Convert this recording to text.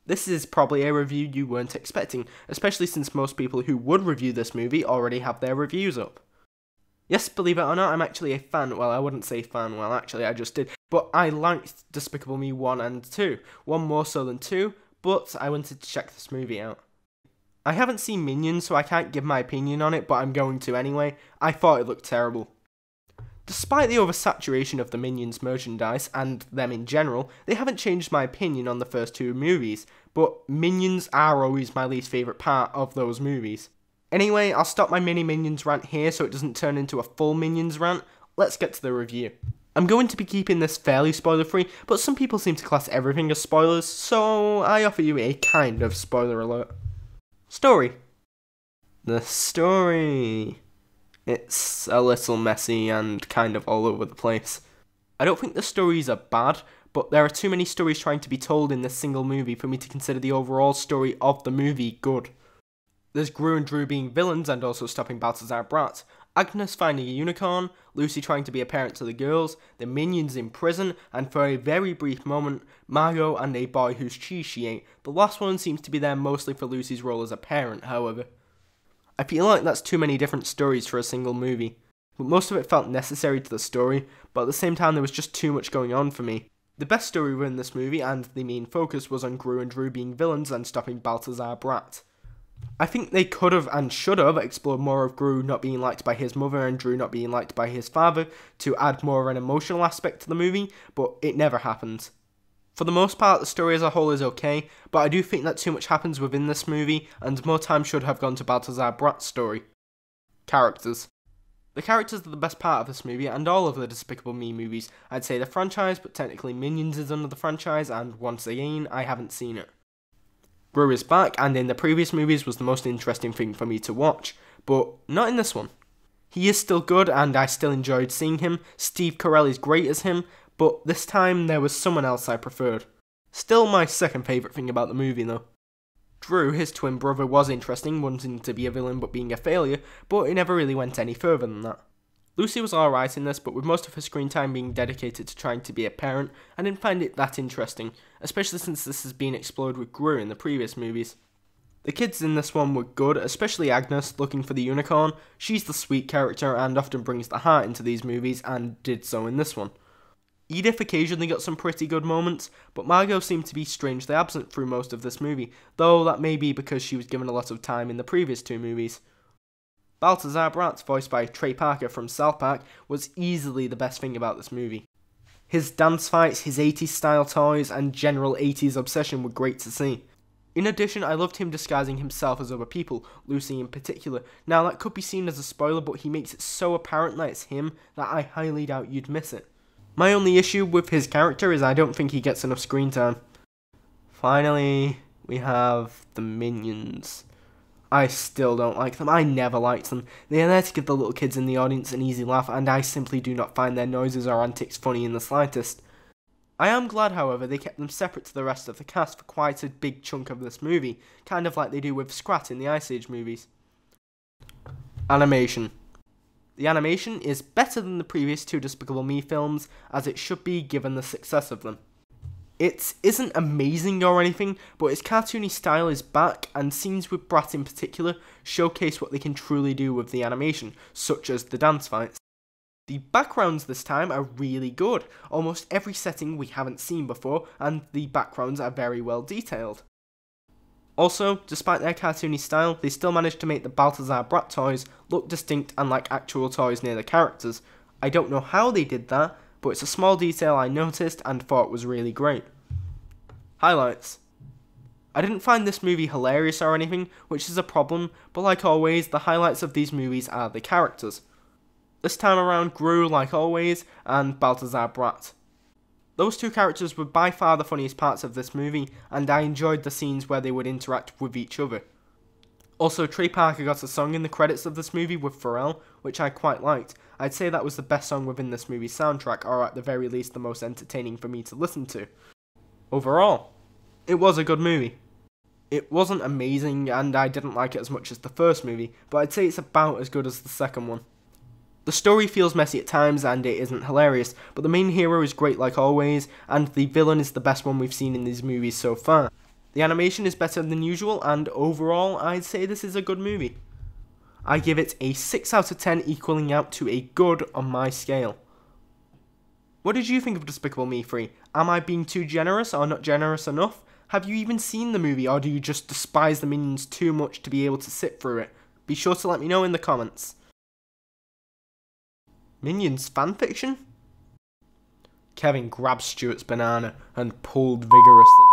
This is probably a review you weren't expecting, especially since most people who would review this movie already have their reviews up. Yes, believe it or not, I'm actually a fan. Well, I wouldn't say fan, well actually I just did. But I liked Despicable Me 1 and 2. 1 more so than 2, but I wanted to check this movie out. I haven't seen Minion, so I can't give my opinion on it, but I'm going to anyway. I thought it looked terrible. Despite the oversaturation of the Minions merchandise, and them in general, they haven't changed my opinion on the first two movies, but Minions are always my least favourite part of those movies. Anyway, I'll stop my mini Minions rant here so it doesn't turn into a full Minions rant. Let's get to the review. I'm going to be keeping this fairly spoiler free, but some people seem to class everything as spoilers, so I offer you a kind of spoiler alert. Story. The story. It's a little messy and kind of all over the place. I don't think the stories are bad, but there are too many stories trying to be told in this single movie for me to consider the overall story of the movie good. There's Gru and Drew being villains and also stopping Balthazar Brat, Agnes finding a unicorn, Lucy trying to be a parent to the girls, the Minions in prison, and for a very brief moment, Margot and a boy whose cheese she ate. The last one seems to be there mostly for Lucy's role as a parent, however. I feel like that's too many different stories for a single movie, but most of it felt necessary to the story, but at the same time there was just too much going on for me. The best story within this movie, and the main focus, was on Gru and Drew being villains and stopping Balthazar Brat. I think they could have and should have explored more of Gru not being liked by his mother and Drew not being liked by his father to add more of an emotional aspect to the movie, but it never happened. For the most part, the story as a whole is okay, but I do think that too much happens within this movie, and more time should have gone to Balthazar Brat's story. Characters. The characters are the best part of this movie, and all of the Despicable Me movies. I'd say the franchise, but technically Minions is under the franchise, and once again, I haven't seen it. Gru is back, and in the previous movies was the most interesting thing for me to watch, but not in this one. He is still good, and I still enjoyed seeing him. Steve Carell is great as him, but this time there was someone else I preferred. Still my second favourite thing about the movie though. Drew, his twin brother, was interesting, wanting to be a villain but being a failure, but it never really went any further than that. Lucy was alright in this, but with most of her screen time being dedicated to trying to be a parent, I didn't find it that interesting, especially since this has been explored with Gru in the previous movies. The kids in this one were good, especially Agnes, looking for the unicorn. She's the sweet character and often brings the heart into these movies, and did so in this one. Edith occasionally got some pretty good moments, but Margot seemed to be strangely absent through most of this movie, though that may be because she was given a lot of time in the previous two movies. Balthazar Brat, voiced by Trey Parker from South Park, was easily the best thing about this movie. His dance fights, his 80s style toys, and general 80s obsession were great to see. In addition, I loved him disguising himself as other people, Lucy in particular. Now that could be seen as a spoiler, but he makes it so apparent that it's him that I highly doubt you'd miss it. My only issue with his character is I don't think he gets enough screen time. Finally, we have the Minions. I still don't like them. I never liked them. They are there to give the little kids in the audience an easy laugh, and I simply do not find their noises or antics funny in the slightest. I am glad, however, they kept them separate to the rest of the cast for quite a big chunk of this movie, kind of like they do with Scrat in the Ice Age movies. Animation. The animation is better than the previous two Despicable Me films, as it should be given the success of them. It isn't amazing or anything, but its cartoony style is back, and scenes with Brat in particular showcase what they can truly do with the animation, such as the dance fights. The backgrounds this time are really good, almost every setting we haven't seen before, and the backgrounds are very well detailed. Also, despite their cartoony style, they still managed to make the Balthazar Brat toys look distinct and like actual toys near the characters. I don't know how they did that, but it's a small detail I noticed and thought was really great. Highlights. I didn't find this movie hilarious or anything, which is a problem, but like always, the highlights of these movies are the characters. This time around, Gru, like always, and Balthazar Brat. Those two characters were by far the funniest parts of this movie, and I enjoyed the scenes where they would interact with each other. Also, Trey Parker got a song in the credits of this movie with Pharrell, which I quite liked. I'd say that was the best song within this movie's soundtrack, or at the very least the most entertaining for me to listen to. Overall, it was a good movie. It wasn't amazing, and I didn't like it as much as the first movie, but I'd say it's about as good as the second one. The story feels messy at times and it isn't hilarious, but the main hero is great like always, and the villain is the best one we've seen in these movies so far. The animation is better than usual, and overall, I'd say this is a good movie. I give it a 6 out of 10, equaling out to a good on my scale. What did you think of Despicable Me 3? Am I being too generous or not generous enough? Have you even seen the movie, or do you just despise the Minions too much to be able to sit through it? Be sure to let me know in the comments. Minions fanfiction? Kevin grabbed Stuart's banana and pulled vigorously.